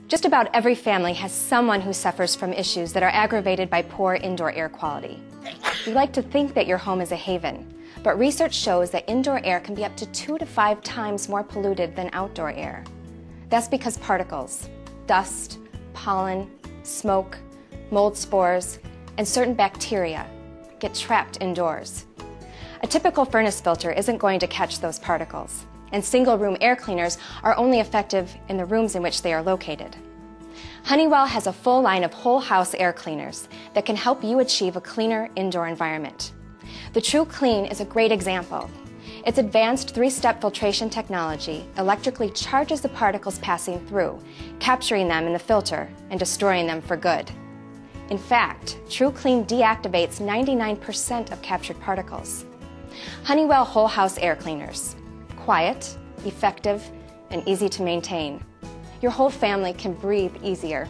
Just about every family has someone who suffers from issues that are aggravated by poor indoor air quality. We like to think that your home is a haven, but research shows that indoor air can be up to 2 to 5 times more polluted than outdoor air. That's because particles, dust, pollen, smoke, mold spores, and certain bacteria get trapped indoors. A typical furnace filter isn't going to catch those particles, and single-room air cleaners are only effective in the rooms in which they are located. Honeywell has a full line of whole-house air cleaners that can help you achieve a cleaner indoor environment. The True Clean is a great example. Its advanced 3-step filtration technology electrically charges the particles passing through, capturing them in the filter and destroying them for good. In fact, True Clean deactivates 99% of captured particles. Honeywell Whole House Air Cleaners. Quiet, effective, and easy to maintain. Your whole family can breathe easier.